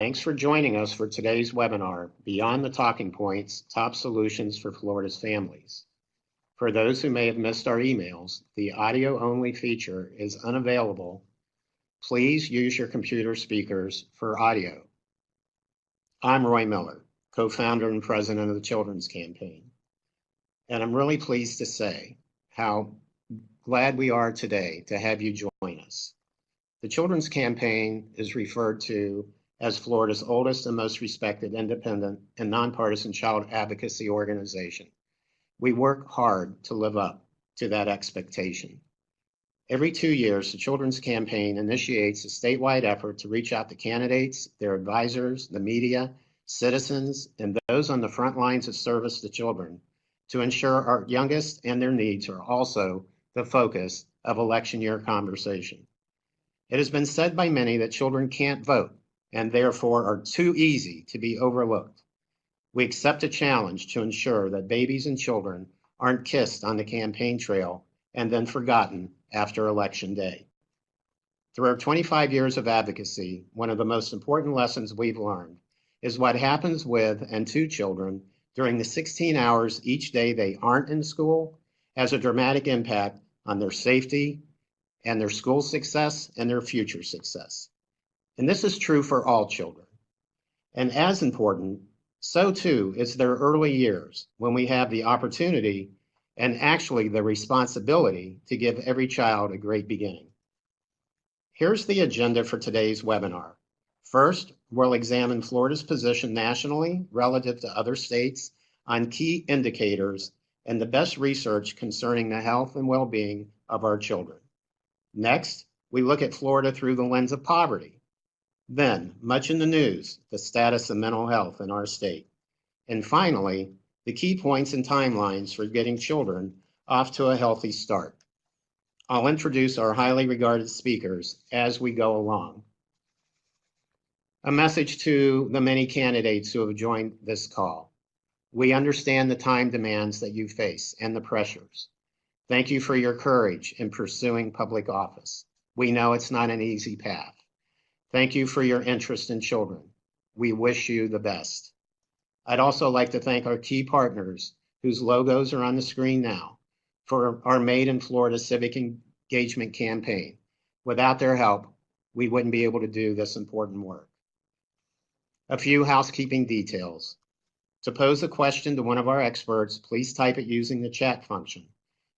Thanks for joining us for today's webinar, Beyond the Talking Points, Top Solutions for Florida's Families. For those who may have missed our emails, the audio-only feature is unavailable. Please use your computer speakers for audio. I'm Roy Miller, co-founder and president of the Children's Campaign. And I'm really pleased to say how glad we are today to have you join us. The Children's Campaign is referred to as Florida's oldest and most respected independent and nonpartisan child advocacy organization. We work hard to live up to that expectation. Every 2 years, the Children's Campaign initiates a statewide effort to reach out to candidates, their advisors, the media, citizens, and those on the front lines of service to children to ensure our youngest and their needs are also the focus of election year conversation. It has been said by many that children can't vote and therefore are too easy to be overlooked. We accept a challenge to ensure that babies and children aren't kissed on the campaign trail and then forgotten after Election Day. Through our 25 years of advocacy, one of the most important lessons we've learned is what happens with and to children during the 16 hours each day they aren't in school has a dramatic impact on their safety and their school success and their future success. And this is true for all children. And as important, so too is their early years when we have the opportunity and actually the responsibility to give every child a great beginning. Here's the agenda for today's webinar. First, we'll examine Florida's position nationally relative to other states on key indicators and the best research concerning the health and well-being of our children. Next, we look at Florida through the lens of poverty. Then, much in the news, the status of mental health in our state. And finally, the key points and timelines for getting children off to a healthy start. I'll introduce our highly regarded speakers as we go along. A message to the many candidates who have joined this call. We understand the time demands that you face and the pressures. Thank you for your courage in pursuing public office. We know it's not an easy path. Thank you for your interest in children. We wish you the best. I'd also like to thank our key partners whose logos are on the screen now for our Made in Florida Civic Engagement campaign. Without their help, we wouldn't be able to do this important work. A few housekeeping details. To pose a question to one of our experts, please type it using the chat function.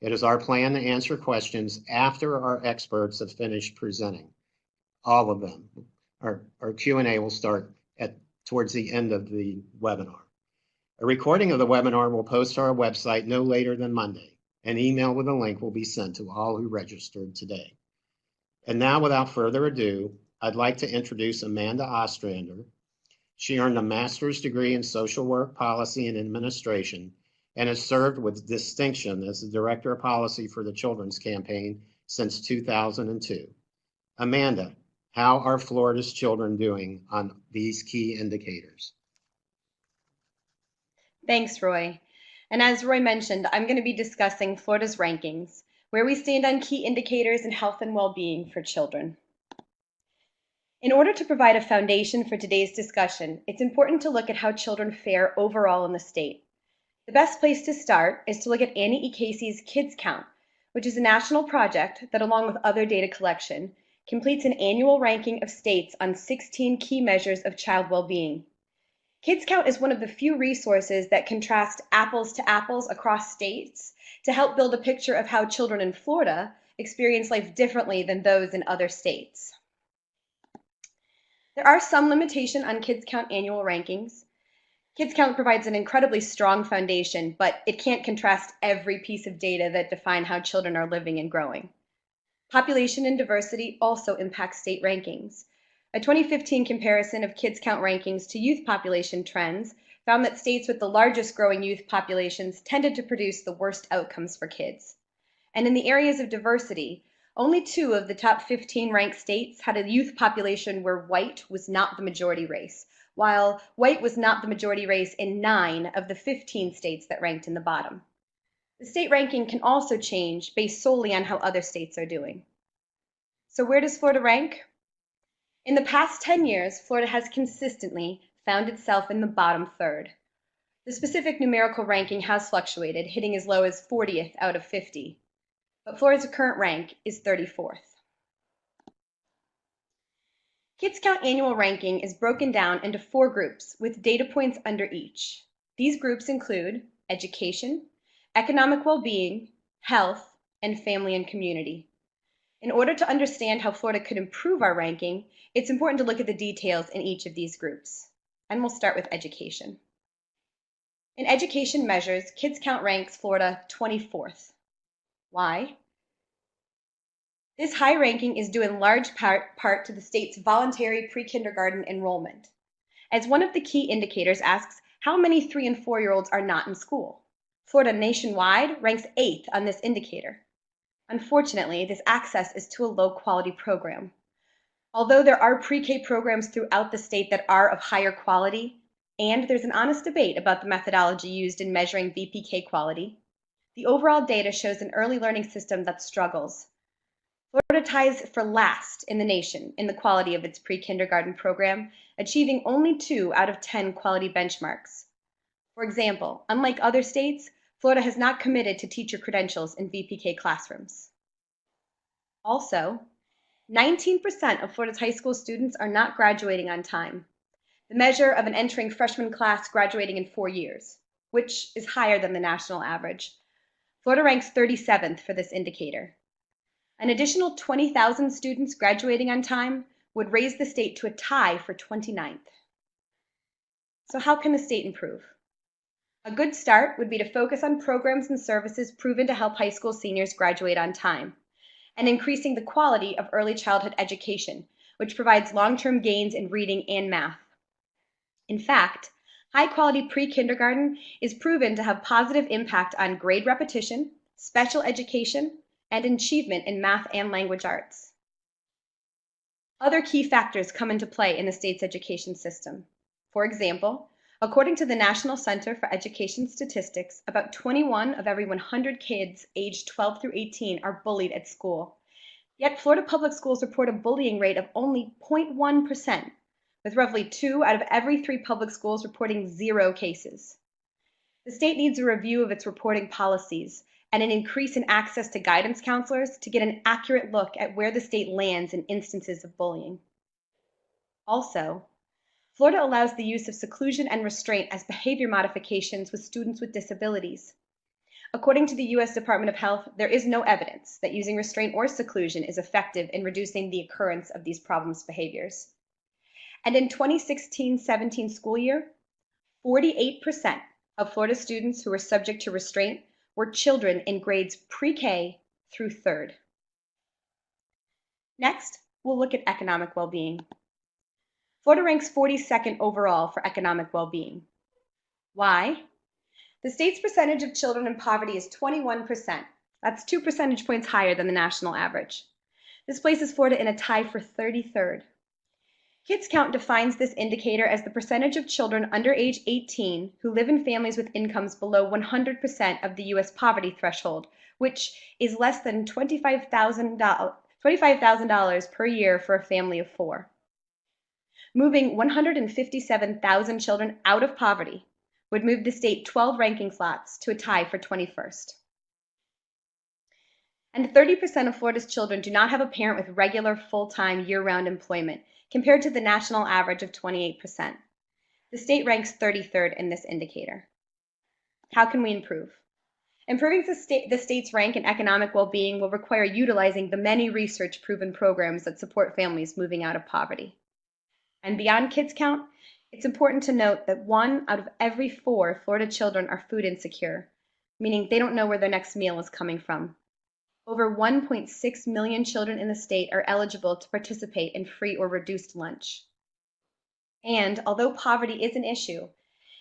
It is our plan to answer questions after our experts have finished presenting. All of them. Our Q&A will start towards the end of the webinar. A recording of the webinar will post to our website no later than Monday. An email with a link will be sent to all who registered today. And now, without further ado, I'd like to introduce Amanda Ostrander. She earned a master's degree in social work, policy, and administration, and has served with distinction as the Director of Policy for the Children's Campaign since 2002. Amanda, how are Florida's children doing on these key indicators? Thanks, Roy. And as Roy mentioned, I'm going to be discussing Florida's rankings, where we stand on key indicators in health and well-being for children. In order to provide a foundation for today's discussion, it's important to look at how children fare overall in the state. The best place to start is to look at Annie E. Casey's Kids Count, which is a national project that, along with other data collection, completes an annual ranking of states on 16 key measures of child well-being. Kids Count is one of the few resources that contrast apples to apples across states to help build a picture of how children in Florida experience life differently than those in other states. There are some limitations on Kids Count annual rankings. Kids Count provides an incredibly strong foundation, but it can't contrast every piece of data that define how children are living and growing. Population and diversity also impact state rankings. A 2015 comparison of Kids Count rankings to youth population trends found that states with the largest growing youth populations tended to produce the worst outcomes for kids. And in the areas of diversity, only 2 of the top 15 ranked states had a youth population where white was not the majority race, while white was not the majority race in 9 of the 15 states that ranked in the bottom. The state ranking can also change based solely on how other states are doing. So where does Florida rank? In the past 10 years, Florida has consistently found itself in the bottom third. The specific numerical ranking has fluctuated, hitting as low as 40th out of 50, but Florida's current rank is 34th. Kids Count annual ranking is broken down into 4 groups with data points under each. These groups include education, economic well-being, health, and family and community. In order to understand how Florida could improve our ranking, it's important to look at the details in each of these groups. And we'll start with education. In education measures, Kids Count ranks Florida 24th. Why? This high ranking is due in large part to the state's voluntary pre-kindergarten enrollment, as one of the key indicators asks how many 3- and 4-year-olds are not in school. Florida nationwide ranks 8th on this indicator. Unfortunately, this access is to a low-quality program. Although there are pre-K programs throughout the state that are of higher quality, and there's an honest debate about the methodology used in measuring VPK quality, the overall data shows an early learning system that struggles. Florida ties for last in the nation in the quality of its pre-kindergarten program, achieving only 2 out of 10 quality benchmarks. For example, unlike other states, Florida has not committed to teacher credentials in VPK classrooms. Also, 19% of Florida's high school students are not graduating on time, the measure of an entering freshman class graduating in 4 years, which is higher than the national average. Florida ranks 37th for this indicator. An additional 20,000 students graduating on time would raise the state to a tie for 29th. So how can the state improve? A good start would be to focus on programs and services proven to help high school seniors graduate on time, and increasing the quality of early childhood education, which provides long-term gains in reading and math. In fact, high-quality pre-kindergarten is proven to have positive impact on grade repetition, special education, and achievement in math and language arts. Other key factors come into play in the state's education system. For example, according to the National Center for Education Statistics, about 21 of every 100 kids aged 12 through 18 are bullied at school. Yet Florida public schools report a bullying rate of only 0.1%, with roughly 2 out of every 3 public schools reporting 0 cases. The state needs a review of its reporting policies and an increase in access to guidance counselors to get an accurate look at where the state lands in instances of bullying. Also, Florida allows the use of seclusion and restraint as behavior modifications with students with disabilities. According to the U.S. Department of Health, there is no evidence that using restraint or seclusion is effective in reducing the occurrence of these problems behaviors. And in 2016-17 school year, 48% of Florida students who were subject to restraint were children in grades pre-K through 3rd. Next, we'll look at economic well-being. Florida ranks 42nd overall for economic well-being. Why? The state's percentage of children in poverty is 21%. That's 2 percentage points higher than the national average. This places Florida in a tie for 33rd. Kids Count defines this indicator as the percentage of children under age 18 who live in families with incomes below 100% of the U.S. poverty threshold, which is less than $25,000 per year for a family of 4. Moving 157,000 children out of poverty would move the state 12 ranking slots to a tie for 21st. And 30% of Florida's children do not have a parent with regular, full-time, year-round employment, compared to the national average of 28%. The state ranks 33rd in this indicator. How can we improve? Improving the state's rank in economic well-being will require utilizing the many research-proven programs that support families moving out of poverty. And beyond Kids Count, it's important to note that 1 out of every 4 Florida children are food insecure, meaning they don't know where their next meal is coming from. Over 1.6 million children in the state are eligible to participate in free or reduced lunch. And although poverty is an issue,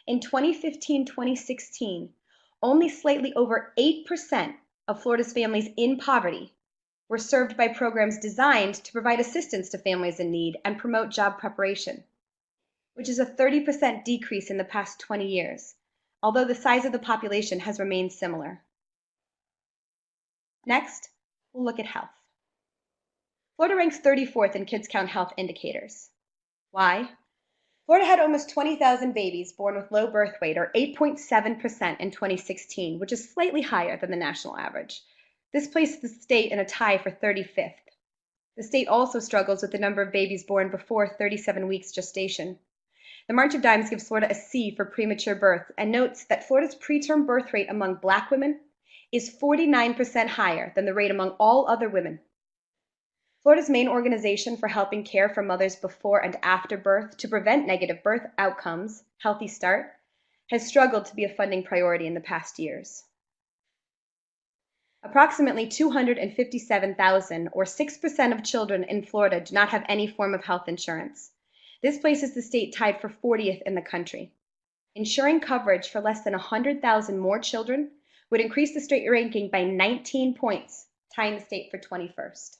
in 2015-2016, only slightly over 8% of Florida's families in poverty were served by programs designed to provide assistance to families in need and promote job preparation, which is a 30% decrease in the past 20 years, although the size of the population has remained similar. Next, we'll look at health. Florida ranks 34th in kids count health indicators. Why? Florida had almost 20,000 babies born with low birth weight, or 8.7% in 2016, which is slightly higher than the national average. This places the state in a tie for 35th. The state also struggles with the number of babies born before 37 weeks gestation. The March of Dimes gives Florida a C for premature birth and notes that Florida's preterm birth rate among Black women is 49% higher than the rate among all other women. Florida's main organization for helping care for mothers before and after birth to prevent negative birth outcomes, Healthy Start, has struggled to be a funding priority in the past years. Approximately 257,000, or 6% of children in Florida, do not have any form of health insurance. This places the state tied for 40th in the country. Ensuring coverage for less than 100,000 more children would increase the state ranking by 19 points, tying the state for 21st.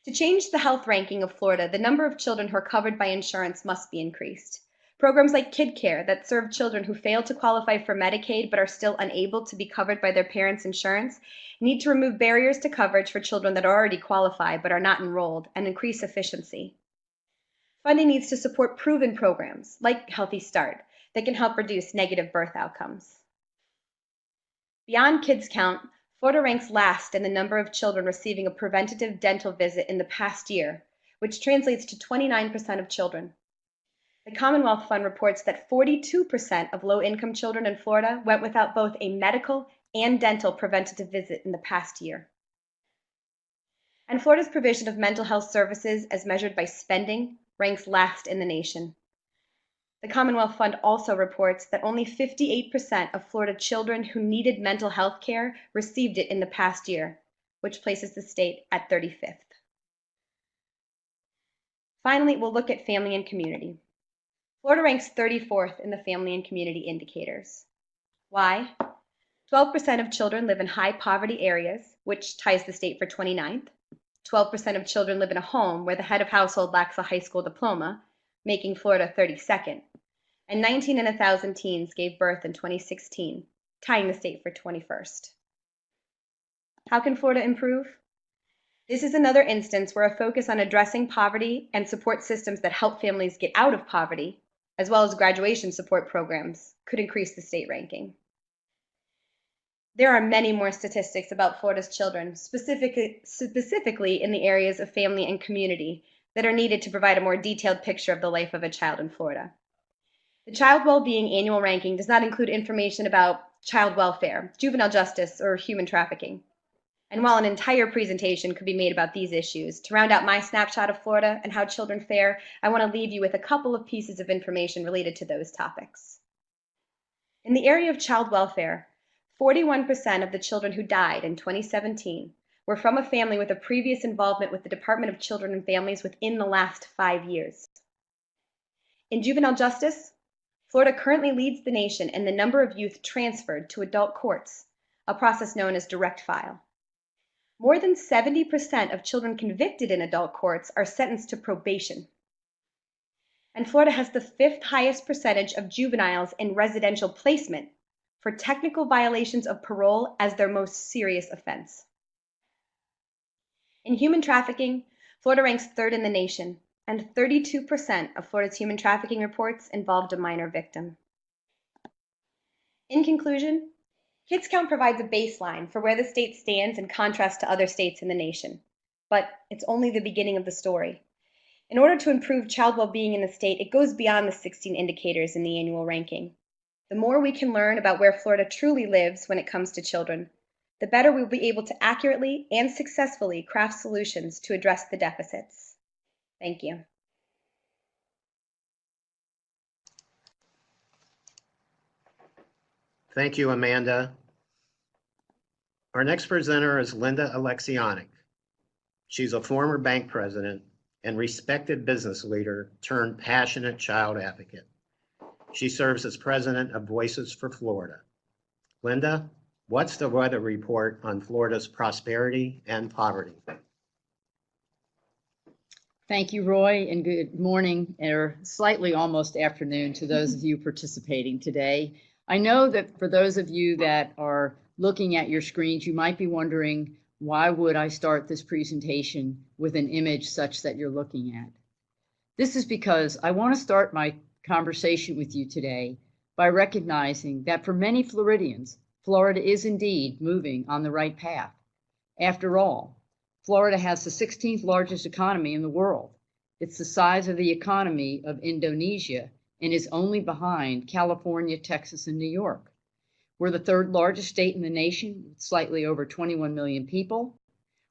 To change the health ranking of Florida, the number of children who are covered by insurance must be increased. Programs like Kid Care that serve children who fail to qualify for Medicaid but are still unable to be covered by their parents' insurance need to remove barriers to coverage for children that already qualify but are not enrolled and increase efficiency. Funding needs to support proven programs like Healthy Start that can help reduce negative birth outcomes. Beyond kids count, Florida ranks last in the number of children receiving a preventative dental visit in the past year, which translates to 29% of children. The Commonwealth Fund reports that 42% of low-income children in Florida went without both a medical and dental preventative visit in the past year. And Florida's provision of mental health services, as measured by spending, ranks last in the nation. The Commonwealth Fund also reports that only 58% of Florida children who needed mental health care received it in the past year, which places the state at 35th. Finally, we'll look at family and community. Florida ranks 34th in the family and community indicators. Why? 12% of children live in high poverty areas, which ties the state for 29th. 12% of children live in a home where the head of household lacks a high school diploma, making Florida 32nd. And 19 in 1,000 teens gave birth in 2016, tying the state for 21st. How can Florida improve? This is another instance where a focus on addressing poverty and support systems that help families get out of poverty, as well as graduation support programs, could increase the state ranking. There are many more statistics about Florida's children, specifically in the areas of family and community, that are needed to provide a more detailed picture of the life of a child in Florida. The Child Wellbeing Annual Ranking does not include information about child welfare, juvenile justice, or human trafficking. And while an entire presentation could be made about these issues, to round out my snapshot of Florida and how children fare, I want to leave you with a couple of pieces of information related to those topics. In the area of child welfare, 41% of the children who died in 2017 were from a family with a previous involvement with the Department of Children and Families within the last 5 years. In juvenile justice, Florida currently leads the nation in the number of youth transferred to adult courts, a process known as direct file. More than 70% of children convicted in adult courts are sentenced to probation. And Florida has the 5th highest percentage of juveniles in residential placement for technical violations of parole as their most serious offense. In human trafficking, Florida ranks 3rd in the nation, and 32% of Florida's human trafficking reports involved a minor victim. In conclusion, Kids Count provides a baseline for where the state stands in contrast to other states in the nation, but it's only the beginning of the story. In order to improve child well-being in the state, it goes beyond the 16 indicators in the annual ranking. The more we can learn about where Florida truly lives when it comes to children, the better we'll be able to accurately and successfully craft solutions to address the deficits. Thank you. Thank you, Amanda. Our next presenter is Linda Alexianic. She's a former bank president and respected business leader turned passionate child advocate. She serves as president of Voices for Florida. Linda, what's the weather report on Florida's prosperity and poverty? Thank you, Roy, and good morning, or slightly almost afternoon to those of you participating today. I know that for those of you that are looking at your screens, you might be wondering Why would I start this presentation with an image such that you're looking at? This is because I want to start my conversation with you today by recognizing that for many Floridians, Florida is indeed moving on the right path. After all, Florida has the 16th largest economy in the world. It's the size of the economy of Indonesia and is only behind California, Texas, and New York. We're the third largest state in the nation, with slightly over 21 million people.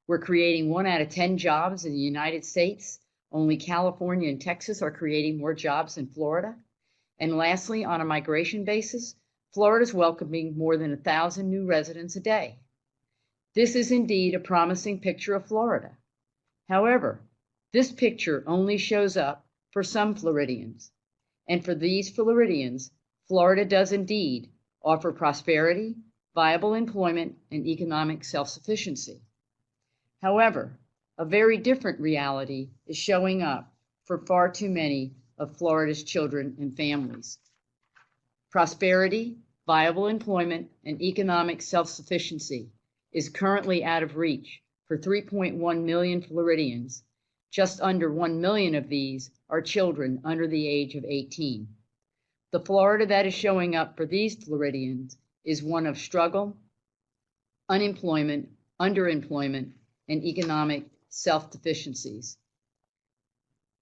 We're creating 1 out of 10 jobs in the United States. Only California and Texas are creating more jobs than Florida. And lastly, on a migration basis, Florida is welcoming more than 1,000 new residents a day. This is indeed a promising picture of Florida. However, this picture only shows up for some Floridians. And for these Floridians, Florida does indeed offer prosperity, viable employment, and economic self-sufficiency. However, a very different reality is showing up for far too many of Florida's children and families. Prosperity, viable employment, and economic self-sufficiency is currently out of reach for 3.1 million Floridians. Just under 1 million of these are children under the age of 18. The Florida that is showing up for these Floridians is one of struggle, unemployment, underemployment, and economic self-deficiencies.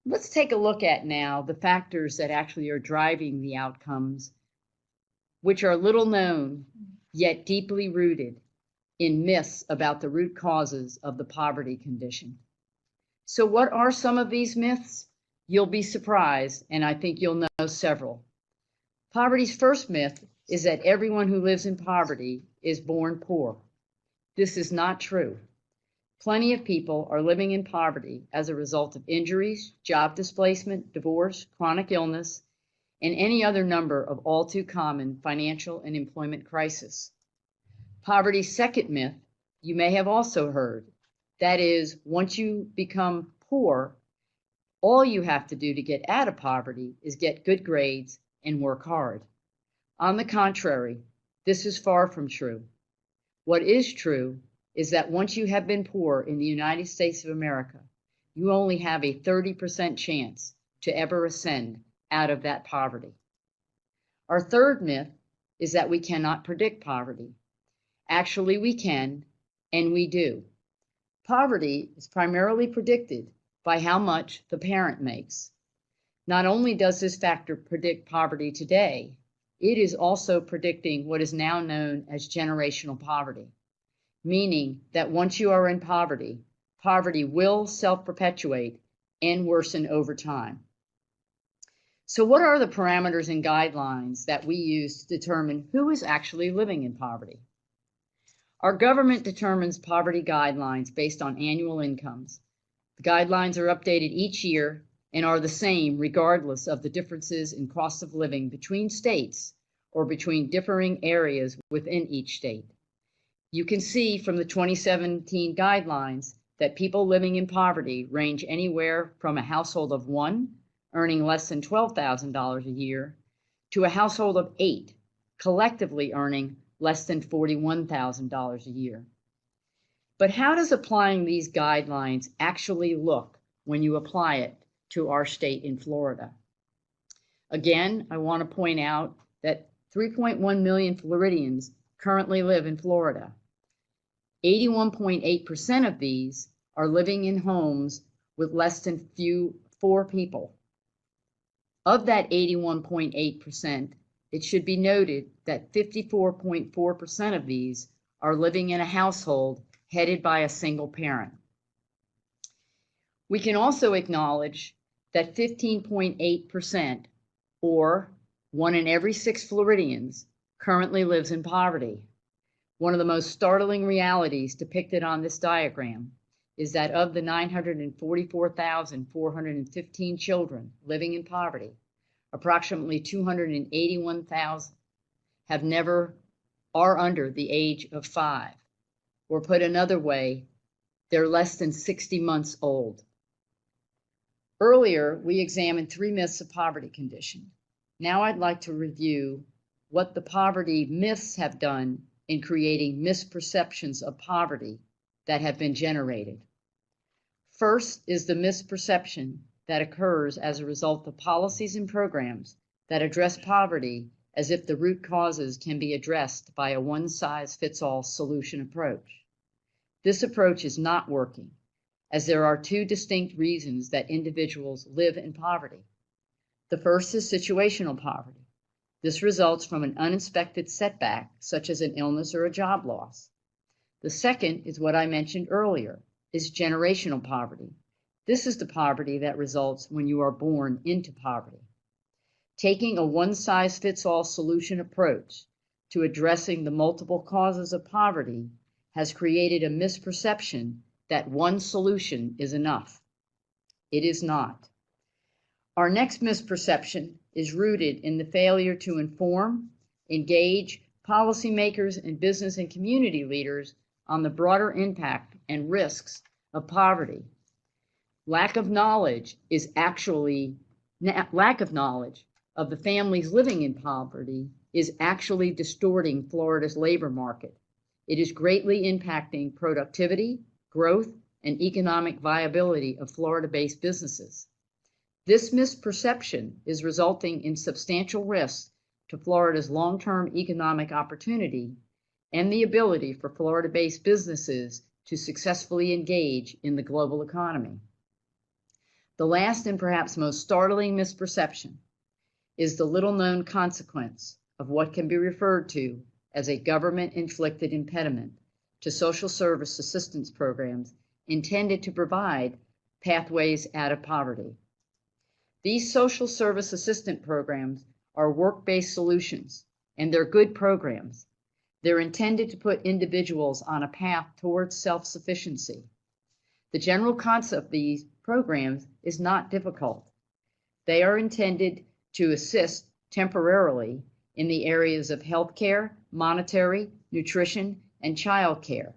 Let's take a look at now the factors that actually are driving the outcomes, which are little known, yet deeply rooted in myths about the root causes of the poverty condition. So what are some of these myths? You'll be surprised, and I think you'll know several. Poverty's first myth is that everyone who lives in poverty is born poor. This is not true. Plenty of people are living in poverty as a result of injuries, job displacement, divorce, chronic illness, and any other number of all too common financial and employment crises. Poverty's second myth you may have also heard. That is, once you become poor, all you have to do to get out of poverty is get good grades and work hard. On the contrary, this is far from true. What is true is that once you have been poor in the United States of America, you only have a 30% chance to ever ascend out of that poverty. Our third myth is that we cannot predict poverty. Actually, we can, and we do. Poverty is primarily predicted by how much the parent makes. Not only does this factor predict poverty today, it is also predicting what is now known as generational poverty, meaning that once you are in poverty, poverty will self-perpetuate and worsen over time. So what are the parameters and guidelines that we use to determine who is actually living in poverty? Our government determines poverty guidelines based on annual incomes. The guidelines are updated each year and are the same regardless of the differences in cost of living between states or between differing areas within each state. You can see from the 2017 guidelines that people living in poverty range anywhere from a household of 1 earning less than $12,000 a year to a household of 8 collectively earning less than $41,000 a year. But how does applying these guidelines actually look when you apply it to our state in Florida? Again, I want to point out that 3.1 million Floridians currently live in Florida. 81.8% of these are living in homes with less than 4 people. Of that 81.8%, it should be noted that 54.4% of these are living in a household headed by a single parent. We can also acknowledge that 15.8%, or 1 in every 6 Floridians, currently lives in poverty. One of the most startling realities depicted on this diagram is that of the 944,415 children living in poverty, approximately 281,000 are under the age of 5. Or put another way, they're less than 60 months old. Earlier, we examined 3 myths of poverty condition. Now I'd like to review what the poverty myths have done in creating misperceptions of poverty that have been generated. First is the misperception that occurs as a result of policies and programs that address poverty as if the root causes can be addressed by a one-size-fits-all solution approach. This approach is not working, as there are two distinct reasons that individuals live in poverty. The first is situational poverty. This results from an unexpected setback, such as an illness or a job loss. The second is what I mentioned earlier, is generational poverty. This is the poverty that results when you are born into poverty. Taking a one-size-fits-all solution approach to addressing the multiple causes of poverty has created a misperception that one solution is enough. It is not. Our next misperception is rooted in the failure to inform, engage policymakers and business and community leaders on the broader impact and risks of poverty. Lack of knowledge of the families living in poverty is actually distorting Florida's labor market. It is greatly impacting productivity, growth, and economic viability of Florida-based businesses. This misperception is resulting in substantial risks to Florida's long-term economic opportunity and the ability for Florida-based businesses to successfully engage in the global economy. The last and perhaps most startling misperception is the little-known consequence of what can be referred to as a government-inflicted impediment to social service assistance programs intended to provide pathways out of poverty. These social service assistance programs are work-based solutions, and they're good programs. They're intended to put individuals on a path towards self-sufficiency. The general concept of these programs is not difficult. They are intended to assist temporarily in the areas of healthcare, monetary, nutrition, and child care.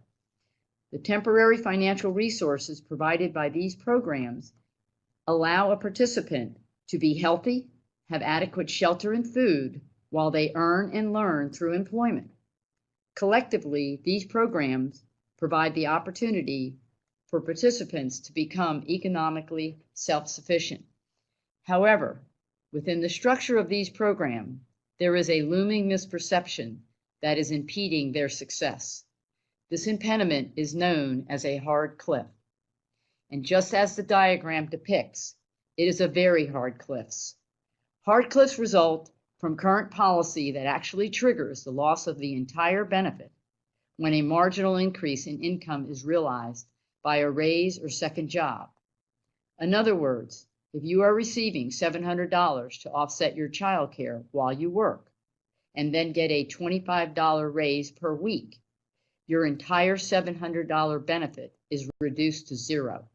The temporary financial resources provided by these programs allow a participant to be healthy, have adequate shelter and food while they earn and learn through employment. Collectively, these programs provide the opportunity for participants to become economically self-sufficient. However, within the structure of these programs, there is a looming misperception that is impeding their success. This impediment is known as a hard cliff. And just as the diagram depicts, it is a very hard cliffs. Hard cliffs result from current policy that actually triggers the loss of the entire benefit when a marginal increase in income is realized by a raise or second job. In other words, if you are receiving $700 to offset your child care while you work, and then get a $25 raise per week, your entire $700 benefit is reduced to zero.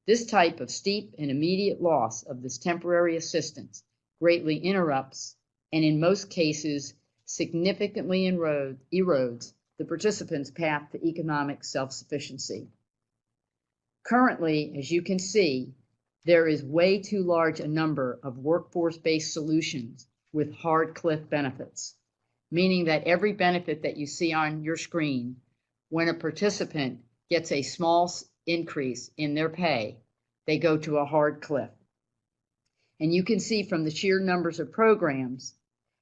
This type of steep and immediate loss of this temporary assistance greatly interrupts, and in most cases, significantly erodes the participant's path to economic self-sufficiency. Currently, as you can see, there is way too large a number of workforce-based solutions with hard cliff benefits, meaning that every benefit that you see on your screen, when a participant gets a small increase in their pay, they go to a hard cliff. And you can see from the sheer numbers of programs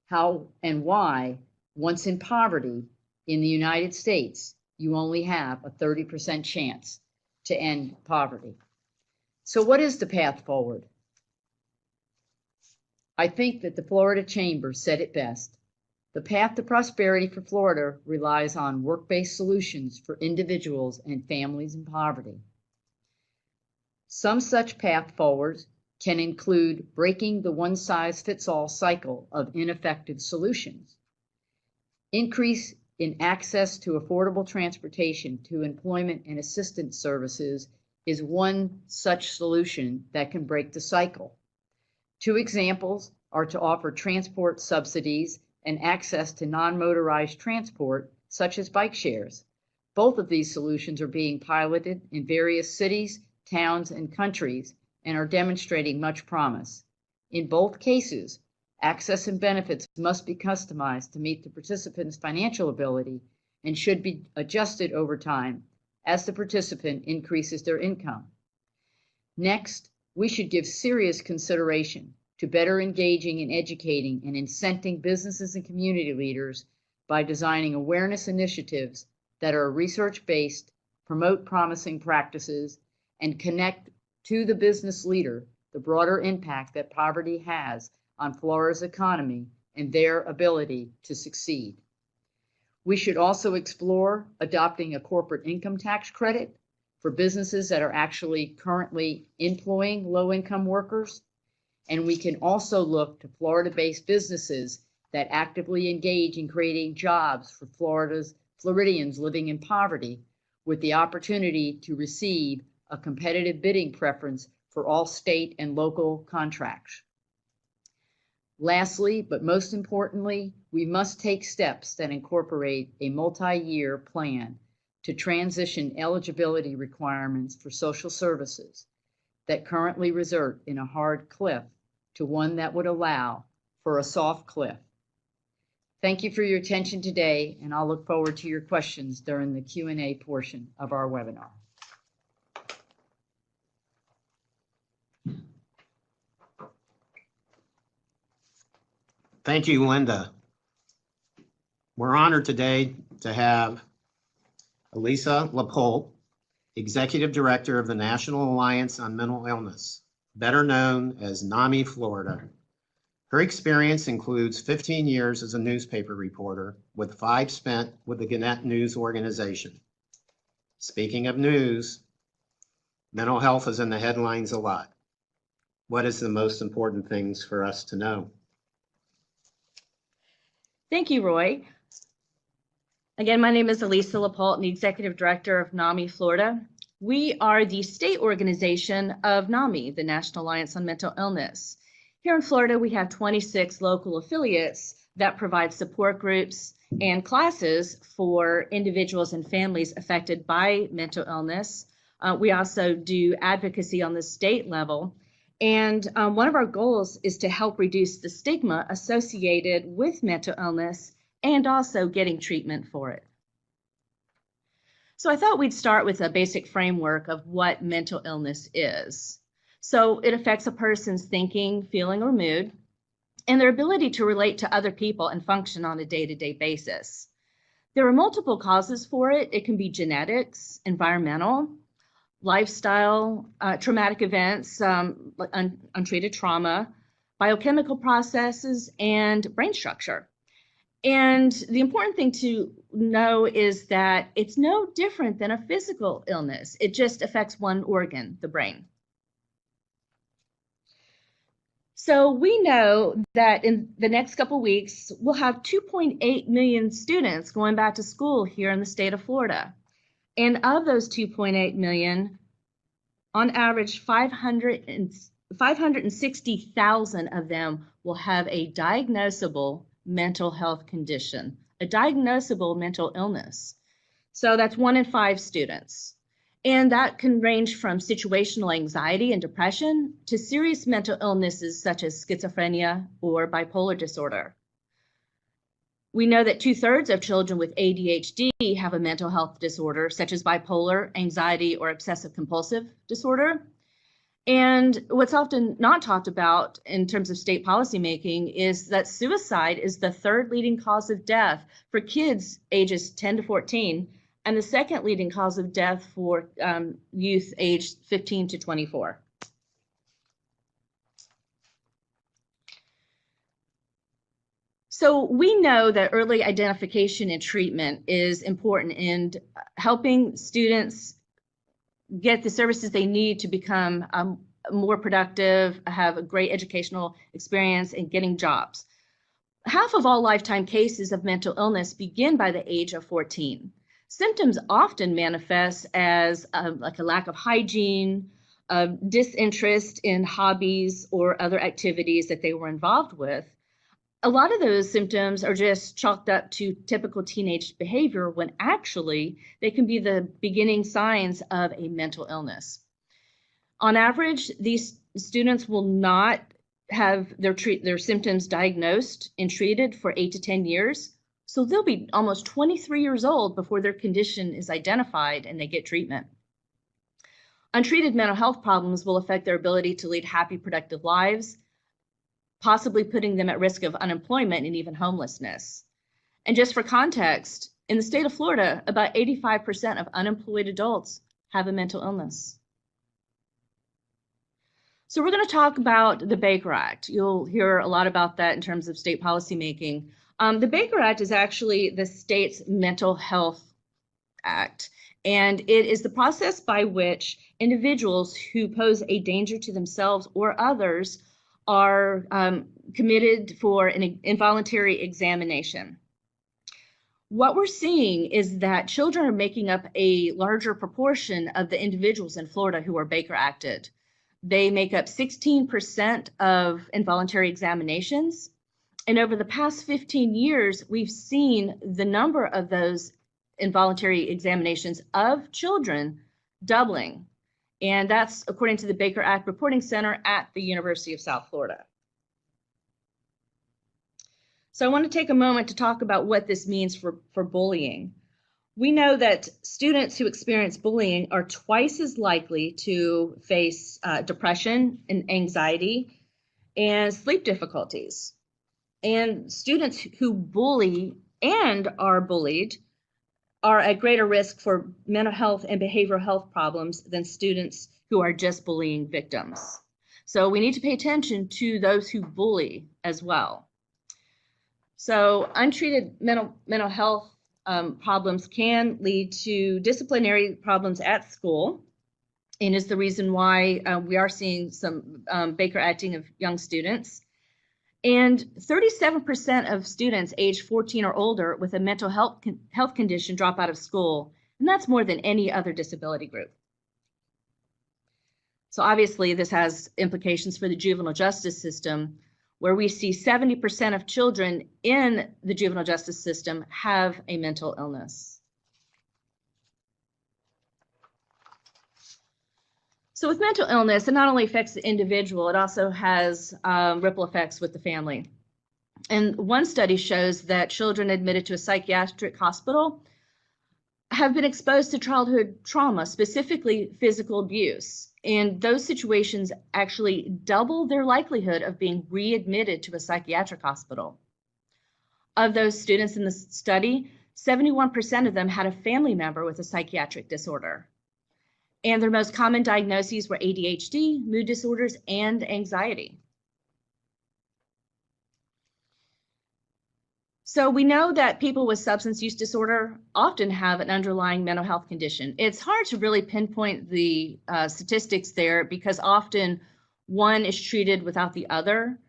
how and why, once in poverty in the United States, you only have a 30% chance to end poverty. So what is the path forward? I think that the Florida Chamber said it best. The path to prosperity for Florida relies on work-based solutions for individuals and families in poverty. Some such path forwards can include breaking the one-size-fits-all cycle of ineffective solutions. Increase in access to affordable transportation to employment and assistance services is one such solution that can break the cycle. Two examples are to offer transport subsidies and access to non-motorized transport, such as bike shares. Both of these solutions are being piloted in various cities, towns, and countries and are demonstrating much promise. In both cases, access and benefits must be customized to meet the participant's financial ability and should be adjusted over time as the participant increases their income. Next, we should give serious consideration to better engaging and educating and incenting businesses and community leaders by designing awareness initiatives that are research-based, promote promising practices, and connect to the business leader the broader impact that poverty has on Florida's economy and their ability to succeed. We should also explore adopting a corporate income tax credit for businesses that are actually currently employing low-income workers. And we can also look to Florida-based businesses that actively engage in creating jobs for Floridians living in poverty, with the opportunity to receive a competitive bidding preference for all state and local contracts. Lastly, but most importantly, we must take steps that incorporate a multi-year plan to transition eligibility requirements for social services that currently result in a hard cliff to one that would allow for a soft cliff. Thank you for your attention today, and I'll look forward to your questions during the Q&A portion of our webinar. Thank you, Linda. We're honored today to have Elisa Lapolte, Executive Director of the National Alliance on Mental Illness, better known as NAMI Florida. Her experience includes 15 years as a newspaper reporter, with 5 spent with the Gannett News organization. Speaking of news, mental health is in the headlines a lot. What is the most important things for us to know? Thank you, Roy. Again, my name is Elisa Lapolte, the Executive Director of NAMI Florida. We are the state organization of NAMI, the National Alliance on Mental Illness. Here in Florida, we have 26 local affiliates that provide support groups and classes for individuals and families affected by mental illness. We also do advocacy on the state level. And one of our goals is to help reduce the stigma associated with mental illness and also getting treatment for it. So I thought we'd start with a basic framework of what mental illness is. So it affects a person's thinking, feeling, or mood, and their ability to relate to other people and function on a day-to-day basis. There are multiple causes for it. It can be genetics, environmental, lifestyle, traumatic events, untreated trauma, biochemical processes, and brain structure. And the important thing to know is that it's no different than a physical illness. It just affects one organ, the brain. So we know that in the next couple weeks, we'll have 2.8 million students going back to school here in the state of Florida. And of those 2.8 million, on average, 560,000 of them will have a diagnosable mental health condition, a diagnosable mental illness. So that's 1 in 5 students. And that can range from situational anxiety and depression to serious mental illnesses such as schizophrenia or bipolar disorder. We know that 2/3 of children with ADHD have a mental health disorder such as bipolar, anxiety, or obsessive compulsive disorder. And what's often not talked about in terms of state policymaking is that suicide is the 3rd leading cause of death for kids ages 10 to 14, and the 2nd leading cause of death for youth aged 15 to 24. So we know that early identification and treatment is important in helping students get the services they need to become more productive, have a great educational experience, and getting jobs. Half of all lifetime cases of mental illness begin by the age of 14. Symptoms often manifest as like a lack of hygiene, disinterest in hobbies or other activities that they were involved with. A lot of those symptoms are just chalked up to typical teenage behavior when actually they can be the beginning signs of a mental illness. On average, these students will not have their symptoms diagnosed and treated for 8 to 10 years. So they'll be almost 23 years old before their condition is identified and they get treatment. Untreated mental health problems will affect their ability to lead happy, productive lives, possibly putting them at risk of unemployment and even homelessness. And just for context, in the state of Florida, about 85% of unemployed adults have a mental illness. So we're going to talk about the Baker Act. You'll hear a lot about that in terms of state policymaking. The Baker Act is actually the state's mental health act, and it is the process by which individuals who pose a danger to themselves or others are committed for an involuntary examination. What we're seeing is that children are making up a larger proportion of the individuals in Florida who are Baker Acted. They make up 16% of involuntary examinations. And over the past 15 years, we've seen the number of those involuntary examinations of children doubling. And that's according to the Baker Act Reporting Center at the University of South Florida. So I want to take a moment to talk about what this means for bullying. We know that students who experience bullying are twice as likely to face depression and anxiety and sleep difficulties. And students who bully and are bullied are at greater risk for mental health and behavioral health problems than students who are just bullying victims. So we need to pay attention to those who bully as well. So untreated mental health problems can lead to disciplinary problems at school, and is the reason why we are seeing some Baker acting of young students. And 37% of students aged 14 or older with a mental health condition drop out of school, and that's more than any other disability group. So obviously this has implications for the juvenile justice system, where we see 70% of children in the juvenile justice system have a mental illness. So with mental illness, it not only affects the individual, it also has ripple effects with the family. And one study shows that children admitted to a psychiatric hospital have been exposed to childhood trauma, specifically physical abuse. And those situations actually double their likelihood of being readmitted to a psychiatric hospital. Of those students in the study, 71% of them had a family member with a psychiatric disorder. And their most common diagnoses were ADHD, mood disorders, and anxiety. So we know that people with substance use disorder often have an underlying mental health condition. It's hard to really pinpoint the statistics there because often one is treated without the other.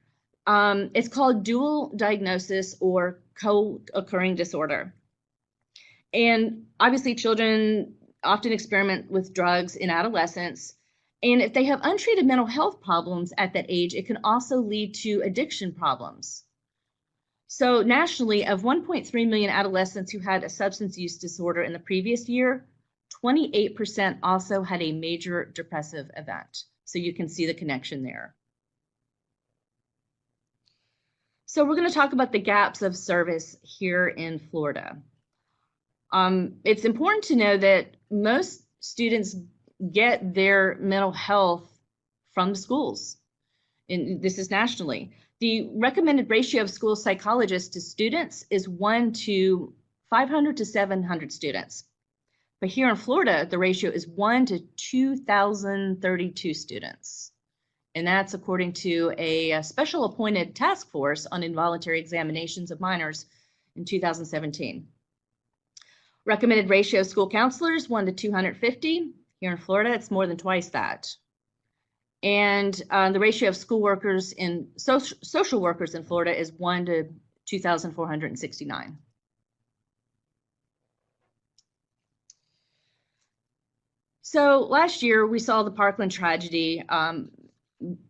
It's called dual diagnosis or co-occurring disorder. And obviously children often experiment with drugs in adolescence. And if they have untreated mental health problems at that age, it can also lead to addiction problems. So nationally, of 1.3 million adolescents who had a substance use disorder in the previous year, 28% also had a major depressive event. So you can see the connection there. So we're going to talk about the gaps of service here in Florida. It's important to know that most students get their mental health from the schools, and this is nationally. The recommended ratio of school psychologists to students is 1 to 500 to 700 students. But here in Florida, the ratio is 1 to 2,032 students. And that's according to a special appointed task force on involuntary examinations of minors in 2017. Recommended ratio of school counselors, 1 to 250. Here in Florida, it's more than twice that. And the ratio of school workers in social workers in Florida is 1 to 2,469. So last year we saw the Parkland tragedy, and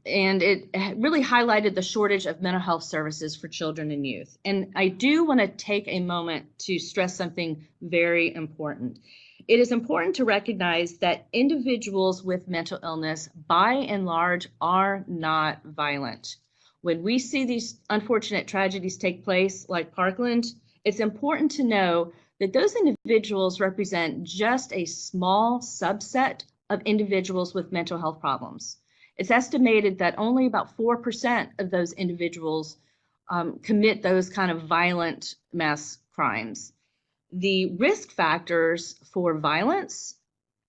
it really highlighted the shortage of mental health services for children and youth. And I do want to take a moment to stress something very important. It is important to recognize that individuals with mental illness, by and large, are not violent. When we see these unfortunate tragedies take place, like Parkland, it's important to know that those individuals represent just a small subset of individuals with mental health problems. It's estimated that only about 4% of those individuals commit those kind of violent mass crimes. The risk factors for violence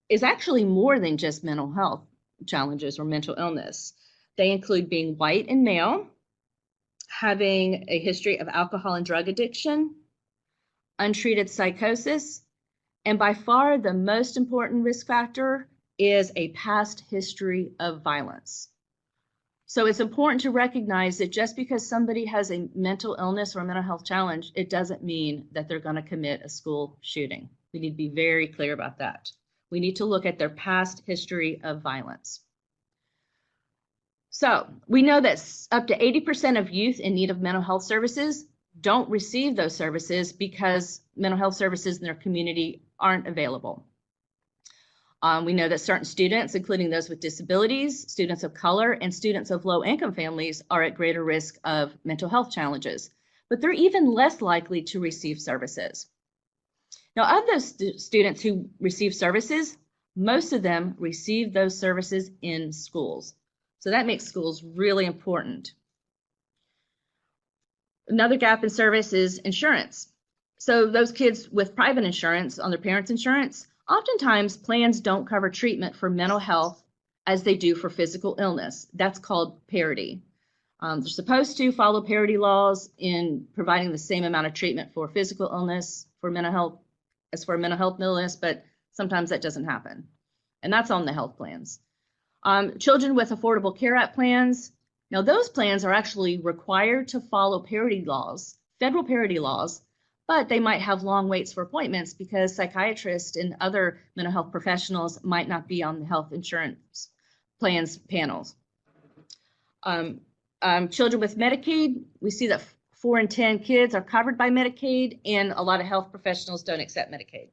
is actually more than just mental health challenges or mental illness. They include being white and male, having a history of alcohol and drug addiction, untreated psychosis, and by far the most important risk factor is a past history of violence. So it's important to recognize that just because somebody has a mental illness or a mental health challenge, it doesn't mean that they're going to commit a school shooting. We need to be very clear about that. We need to look at their past history of violence. So we know that up to 80% of youth in need of mental health services don't receive those services because mental health services in their community aren't available. We know that certain students, including those with disabilities, students of color, and students of low-income families are at greater risk of mental health challenges, but they're even less likely to receive services. Now, of those students who receive services, most of them receive those services in schools. So that makes schools really important. Another gap in service is insurance. So those kids with private insurance on their parents' insurance, oftentimes plans don't cover treatment for mental health as they do for physical illness. That's called parity. They're supposed to follow parity laws in providing the same amount of treatment for physical illness, for mental health, as for mental health illness, but sometimes that doesn't happen. And that's on the health plans. Children with Affordable Care Act plans, now those plans are actually required to follow parity laws, federal parity laws, but they might have long waits for appointments because psychiatrists and other mental health professionals might not be on the health insurance plans panels. Children with Medicaid, we see that 4 in 10 kids are covered by Medicaid, and a lot of health professionals don't accept Medicaid.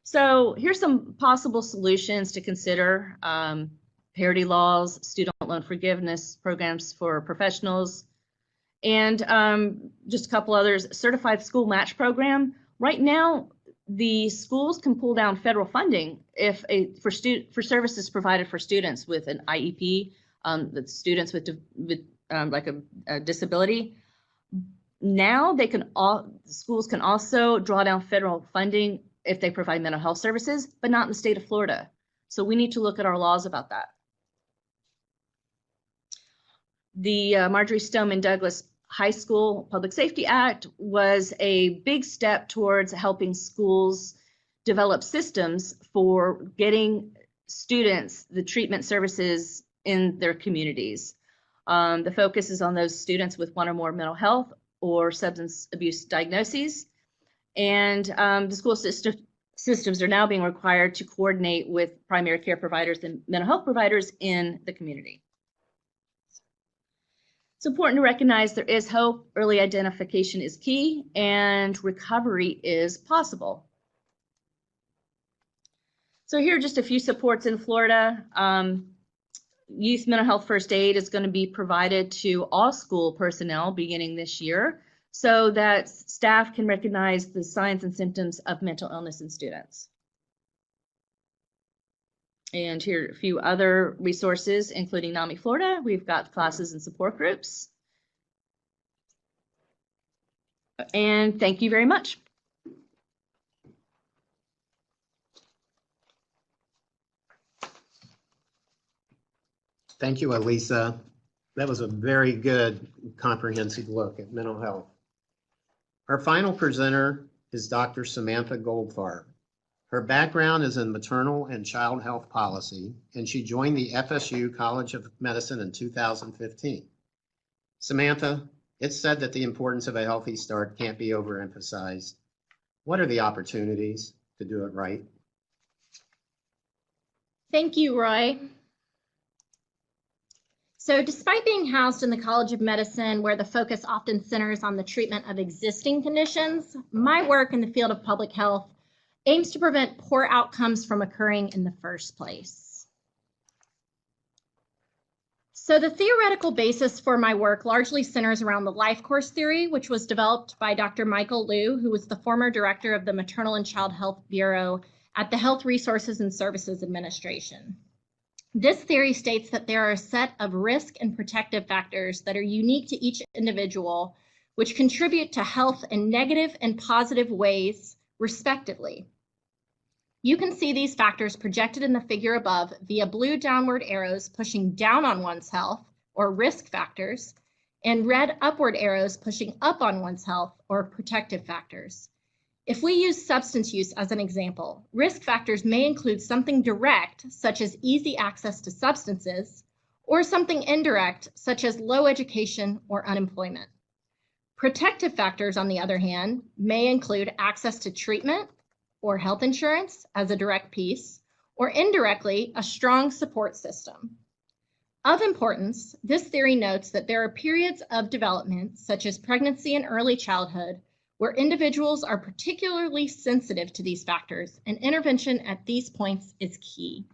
So here's some possible solutions to consider. Parity laws, student loan forgiveness programs for professionals, and just a couple others. Certified school match program. Right now, the schools can pull down federal funding for services provided for students with an IEP, the students with like a disability. Now schools can also draw down federal funding if they provide mental health services, but not in the state of Florida. So we need to look at our laws about that. The Marjorie Stoneman Douglas High School Public Safety Act was a big step towards helping schools develop systems for getting students the treatment services in their communities. The focus is on those students with 1 or more mental health or substance abuse diagnoses. And the school systems are now being required to coordinate with primary care providers and mental health providers in the community. It's important to recognize there is hope, early identification is key, and recovery is possible. So here are just a few supports in Florida. Youth mental health first aid is going to be provided to all school personnel beginning this year so that staff can recognize the signs and symptoms of mental illness in students. And here are a few other resources, including NAMI Florida. We've got classes and support groups. And thank you very much. Thank you, Elisa. That was a very good, comprehensive look at mental health. Our final presenter is Dr. Samantha Goldfarb. Her background is in maternal and child health policy, and she joined the FSU College of Medicine in 2015. Samantha, it's said that the importance of a healthy start can't be overemphasized. What are the opportunities to do it right? Thank you, Roy. So despite being housed in the College of Medicine, where the focus often centers on the treatment of existing conditions, my work in the field of public health aims to prevent poor outcomes from occurring in the first place. So the theoretical basis for my work largely centers around the life course theory, which was developed by Dr. Michael Liu, who was the former director of the Maternal and Child Health Bureau at the Health Resources and Services Administration. This theory states that there are a set of risk and protective factors that are unique to each individual, which contribute to health in negative and positive ways, respectively. You can see these factors projected in the figure above via blue downward arrows pushing down on one's health, or risk factors, and red upward arrows pushing up on one's health, or protective factors. If we use substance use as an example, risk factors may include something direct, such as easy access to substances, or something indirect, such as low education or unemployment. Protective factors, on the other hand, may include access to treatment or health insurance as a direct piece, or indirectly, a strong support system. Of importance, this theory notes that there are periods of development, such as pregnancy and early childhood, where individuals are particularly sensitive to these factors, and intervention at these points is key.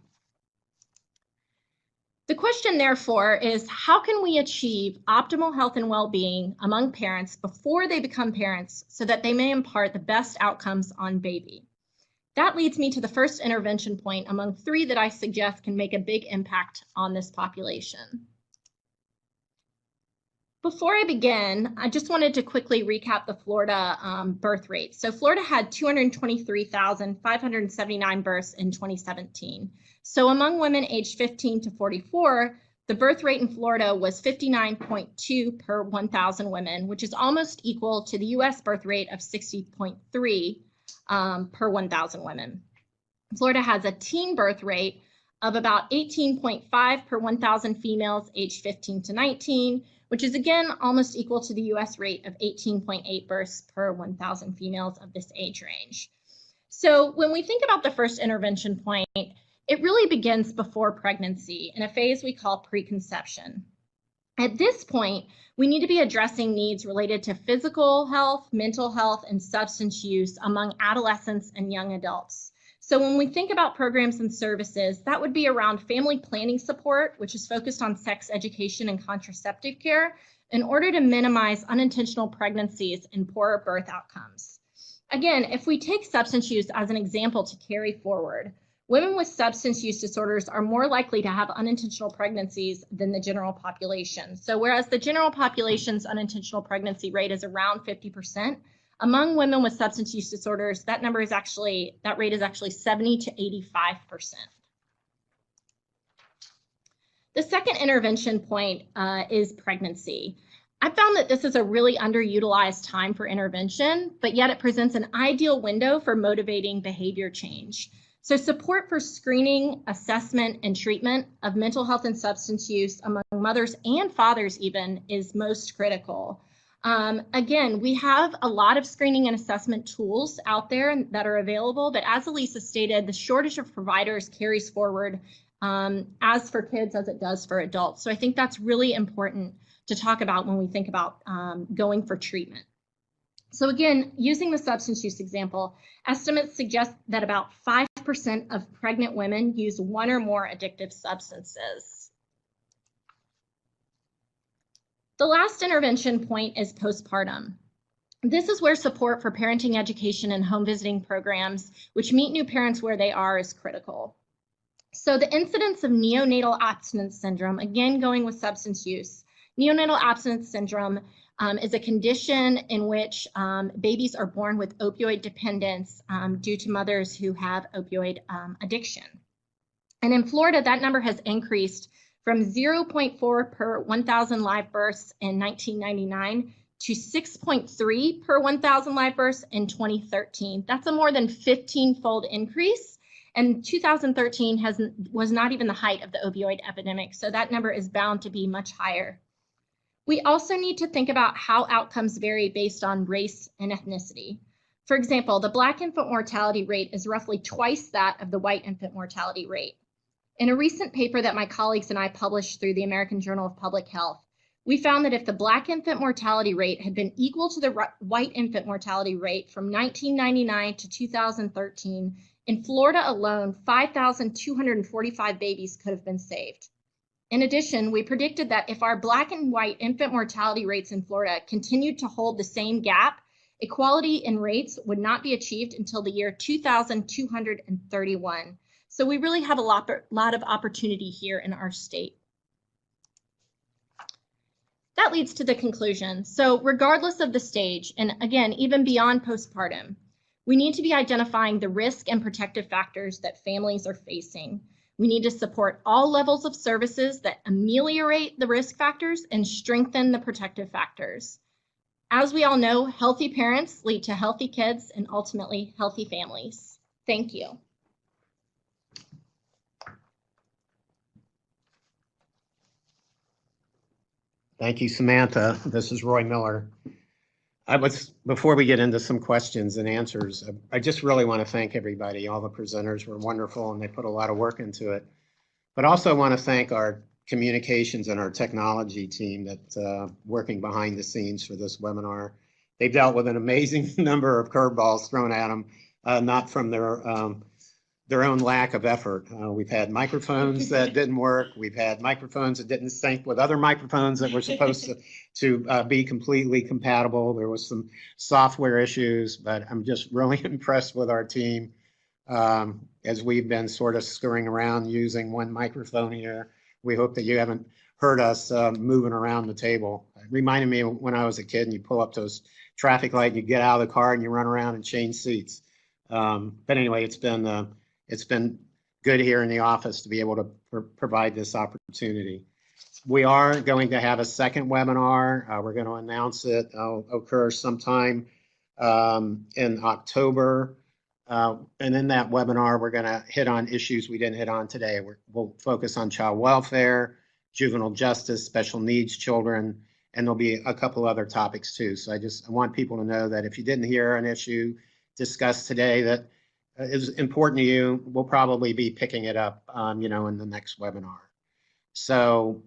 The question, therefore, is how can we achieve optimal health and well-being among parents before they become parents so that they may impart the best outcomes on baby? That leads me to the first intervention point among three that I suggest can make a big impact on this population. Before I begin, I just wanted to quickly recap the Florida birth rate. So Florida had 223,579 births in 2017. So among women aged 15 to 44, the birth rate in Florida was 59.2 per 1,000 women, which is almost equal to the US birth rate of 60.3 per 1,000 women. Florida has a teen birth rate of about 18.5 per 1,000 females aged 15 to 19, which is again almost equal to the US rate of 18.8 births per 1,000 females of this age range. So when we think about the first intervention point, it really begins before pregnancy in a phase we call preconception. At this point, we need to be addressing needs related to physical health, mental health, and substance use among adolescents and young adults. So when we think about programs and services, that would be around family planning support, which is focused on sex education and contraceptive care, in order to minimize unintentional pregnancies and poorer birth outcomes. Again, if we take substance use as an example to carry forward, women with substance use disorders are more likely to have unintentional pregnancies than the general population. So whereas the general population's unintentional pregnancy rate is around 50%, among women with substance use disorders, that rate is actually 70 to 85%. The second intervention point is pregnancy. I found that this is a really underutilized time for intervention, but yet it presents an ideal window for motivating behavior change. So support for screening, assessment, and treatment of mental health and substance use among mothers and fathers even is most critical. Again, we have a lot of screening and assessment tools out there that are available, but as Elisa stated, the shortage of providers carries forward as for kids as it does for adults. So I think that's really important to talk about when we think about going for treatment. So again, using the substance use example, estimates suggest that about 5% of pregnant women use one or more addictive substances. The last intervention point is postpartum. This is where support for parenting education and home visiting programs, which meet new parents where they are, is critical. So the incidence of neonatal abstinence syndrome, again going with substance use, neonatal abstinence syndrome is a condition in which babies are born with opioid dependence due to mothers who have opioid addiction. And in Florida, that number has increased from 0.4 per 1,000 live births in 1999 to 6.3 per 1,000 live births in 2013. That's a more than 15-fold increase. And 2013 was not even the height of the opioid epidemic, so that number is bound to be much higher. We also need to think about how outcomes vary based on race and ethnicity. For example, the Black infant mortality rate is roughly twice that of the white infant mortality rate. In a recent paper that my colleagues and I published through the American Journal of Public Health, we found that if the Black infant mortality rate had been equal to the white infant mortality rate from 1999 to 2013, in Florida alone, 5,245 babies could have been saved. In addition, we predicted that if our Black and white infant mortality rates in Florida continued to hold the same gap, equality in rates would not be achieved until the year 2231. So we really have a lot of opportunity here in our state. That leads to the conclusion. So regardless of the stage, and again, even beyond postpartum, we need to be identifying the risk and protective factors that families are facing. We need to support all levels of services that ameliorate the risk factors and strengthen the protective factors. As we all know, healthy parents lead to healthy kids and ultimately healthy families. Thank you. Thank you, Samantha. This is Roy Miller. Before we get into some questions and answers, I just really want to thank everybody. All the presenters were wonderful and they put a lot of work into it. But also want to thank our communications and our technology team that's working behind the scenes for this webinar. They've dealt with an amazing number of curveballs thrown at them, not from their own lack of effort. We've had microphones that didn't work. We've had microphones that didn't sync with other microphones that were supposed to be completely compatible. There was some software issues, but I'm just really impressed with our team as we've been sort of scurrying around using one microphone here. We hope that you haven't heard us moving around the table. It reminded me when I was a kid and you pull up those traffic light and you get out of the car and you run around and change seats. But anyway, it's been good here in the office to be able to provide this opportunity. We are going to have a second webinar. We're going to announce it. It'll occur sometime in October. And in that webinar, we're going to hit on issues we didn't hit on today. We'll focus on child welfare, juvenile justice, special needs children, and there'll be a couple other topics too. So I want people to know that if you didn't hear an issue discussed today that is important to you, we'll probably be picking it up, in the next webinar. So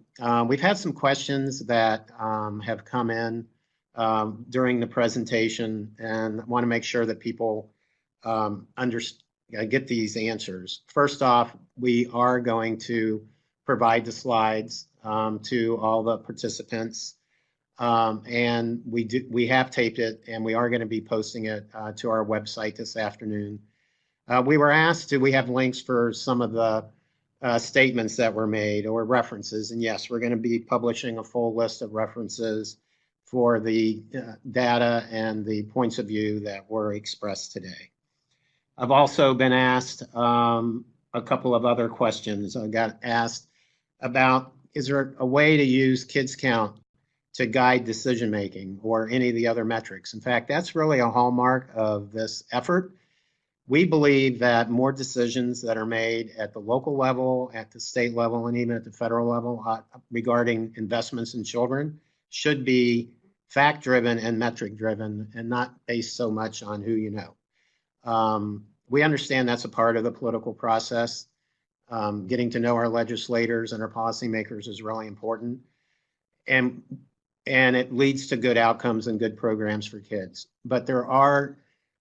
we've had some questions that have come in during the presentation, and I want to make sure that people get these answers. First off, we are going to provide the slides to all the participants, and we have taped it, and we are going to be posting it to our website this afternoon. We were asked, do we have links for some of the statements that were made or references? And yes, we're going to be publishing a full list of references for the data and the points of view that were expressed today. I've also been asked a couple of other questions. I got asked about, is there a way to use kids count to guide decision-making or any of the other metrics? In fact, that's really a hallmark of this effort. We believe that more decisions that are made at the local level, at the state level, and even at the federal level regarding investments in children should be fact-driven and metric-driven and not based so much on who you know. We understand that's a part of the political process. Getting to know our legislators and our policymakers is really important. And it leads to good outcomes and good programs for kids. But there are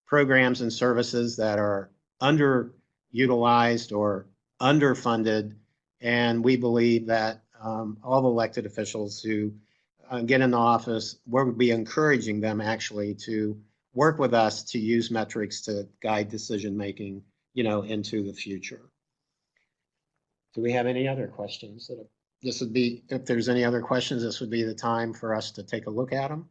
programs and services that are underutilized or underfunded. And we believe that all the elected officials who get in the office, we'll be encouraging them actually to work with us to use metrics to guide decision-making, into the future. Do we have any other questions? This would be, if there's any other questions, this would be the time for us to take a look at them.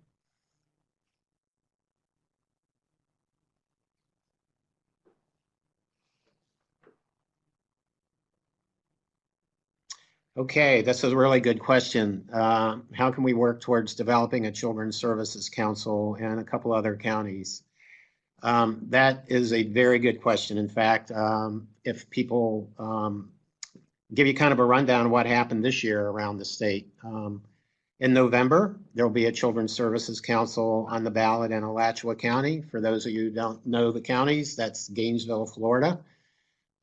Okay, this is a really good question. How can we work towards developing a Children's Services Council in a couple other counties? That is a very good question. In fact, if people give you kind of a rundown of what happened this year around the state. In November, there will be a Children's Services Council on the ballot in Alachua County. For those of you who don't know the counties, that's Gainesville, Florida.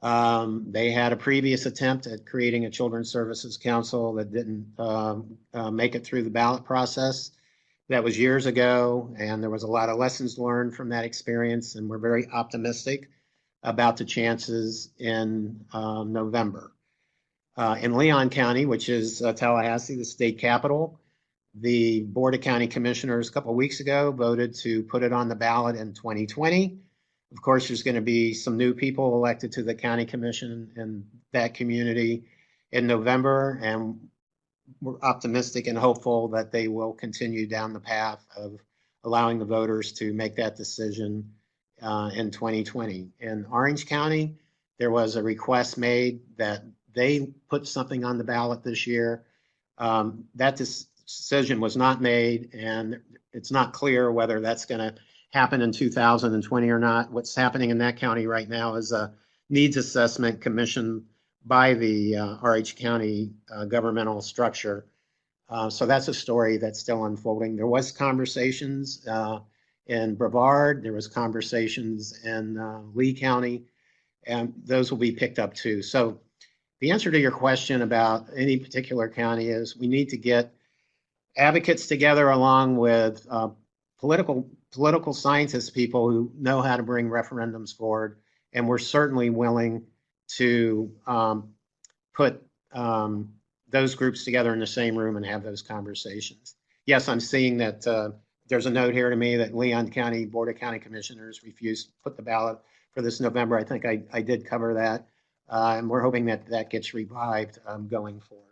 They had a previous attempt at creating a Children's Services Council that didn't make it through the ballot process. That was years ago, and there was a lot of lessons learned from that experience, and we're very optimistic about the chances in November. In Leon County, which is Tallahassee, the state capital, the Board of County Commissioners a couple of weeks ago voted to put it on the ballot in 2020. Of course, there's going to be some new people elected to the county commission in that community in November, and we're optimistic and hopeful that they will continue down the path of allowing the voters to make that decision in 2020. In Orange County, there was a request made that they put something on the ballot this year. That decision was not made, and it's not clear whether that's going to happen in 2020 or not. What's happening in that county right now is a needs assessment commissioned by the RH County governmental structure. So that's a story that's still unfolding. There was conversations in Brevard, there was conversations in Lee County, and those will be picked up too. So the answer to your question about any particular county is we need to get advocates together along with political scientist people who know how to bring referendums forward, and we're certainly willing to put those groups together in the same room and have those conversations. Yes, I'm seeing that there's a note here to me that Leon County Board of County Commissioners refused to put the ballot for this November. I think I did cover that, and we're hoping that that gets revived going forward.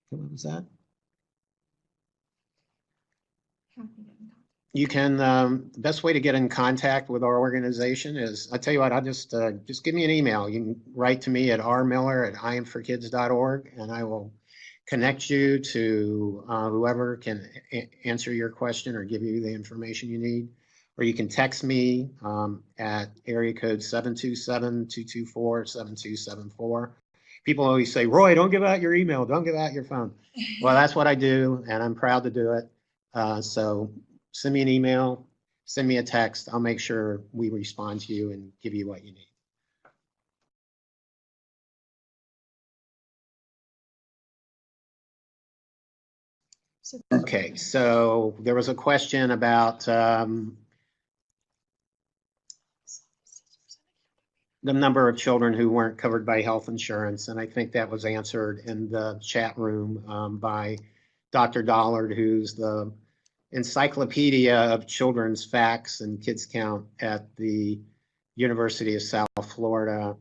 What was that? You can, the best way to get in contact with our organization is, I'll tell you what, I'll just give me an email. You can write to me at rmiller@iamforkids.org, and I will connect you to whoever can answer your question or give you the information you need. Or you can text me at area code 727-224-7274. People always say, Roy, don't give out your email, don't give out your phone. Well, that's what I do, and I'm proud to do it. So send me an email, send me a text. I'll make sure we respond to you and give you what you need. Okay, so there was a question about the number of children who weren't covered by health insurance, and I think that was answered in the chat room by Dr. Dollard, who's the encyclopedia of children's facts and kids count at the University of South Florida.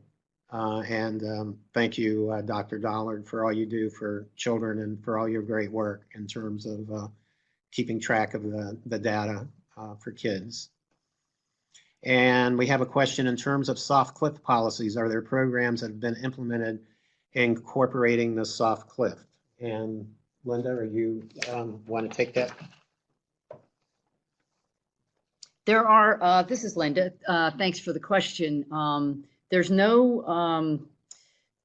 Thank you, Dr. Dollard, for all you do for children and for all your great work in terms of keeping track of the data for kids. And we have a question in terms of soft cliff policies. Are there programs that have been implemented incorporating the soft cliff? And Linda, are you want to take that? There are, this is Linda. Thanks for the question. There's no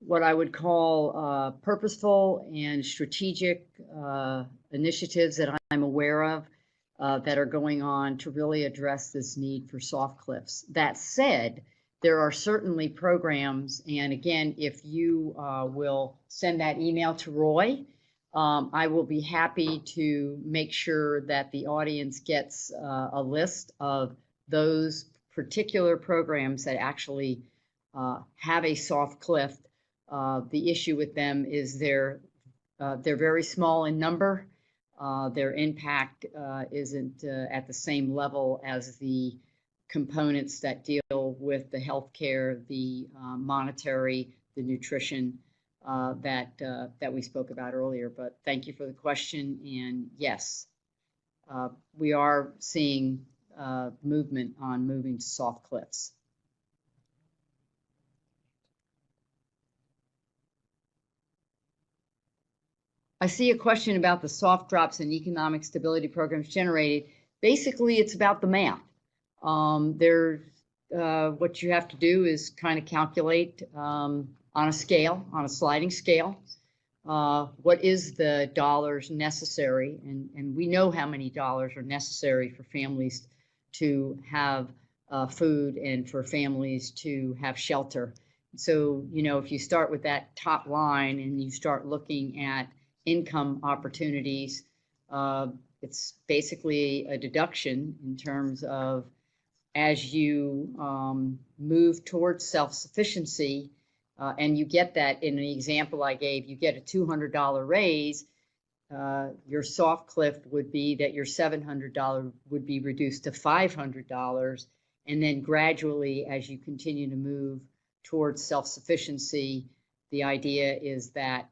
what I would call purposeful and strategic initiatives that I'm aware of that are going on to really address this need for soft cliffs. That said, there are certainly programs, and again, if you will send that email to Roy, I will be happy to make sure that the audience gets a list of those particular programs that actually have a soft cliff. The issue with them is they're very small in number. Their impact isn't at the same level as the components that deal with the healthcare, the monetary, the nutrition that we spoke about earlier. But thank you for the question. And yes, we are seeing movement on moving to soft cliffs. I see a question about the soft drops and economic stability programs generated. Basically, it's about the math. What you have to do is kind of calculate on a scale, on a sliding scale, what is the dollars necessary, and we know how many dollars are necessary for families to have food and for families to have shelter. So, you know, if you start with that top line and you start looking at income opportunities, it's basically a deduction in terms of as you move towards self-sufficiency, and you get that in the example I gave, you get a $200 raise, your soft cliff would be that your $700 would be reduced to $500. And then gradually, as you continue to move towards self-sufficiency, the idea is that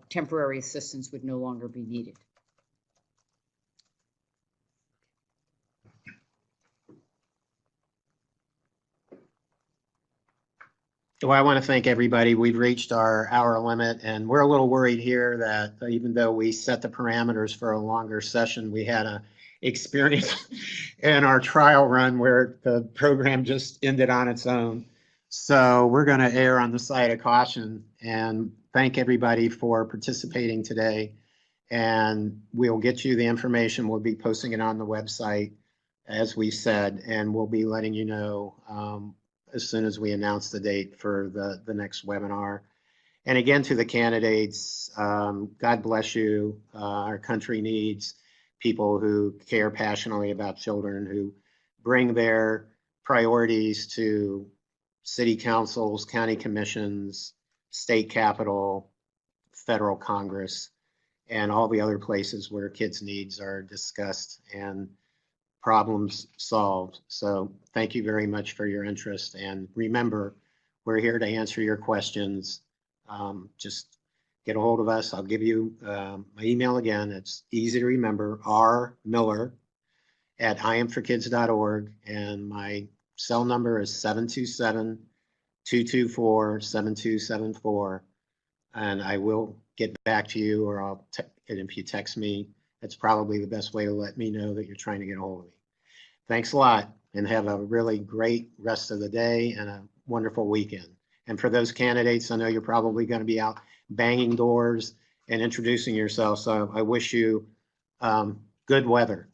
temporary assistance would no longer be needed. Well, I want to thank everybody. We've reached our hour limit, and we're a little worried here that even though we set the parameters for a longer session, we had a experience in our trial run where the program just ended on its own. So we're going to err on the side of caution and thank everybody for participating today. And we'll get you the information. We'll be posting it on the website, as we said, and we'll be letting you know as soon as we announce the date for the next webinar. And again, to the candidates, God bless you. Our country needs people who care passionately about children, who bring their priorities to city councils, county commissions, state capitol, federal Congress, and all the other places where kids' needs are discussed and problems solved. So thank you very much for your interest. And remember, we're here to answer your questions. Just get a hold of us. I'll give you my email again. It's easy to remember, rmiller@iamforkids.org. And my cell number is 727-224-7274. And I will get back to you, or and if you text me, that's probably the best way to let me know that you're trying to get a hold of me. Thanks a lot, and have a really great rest of the day and a wonderful weekend. And for those candidates, I know you're probably going to be out banging doors and introducing yourself, so I wish you good weather.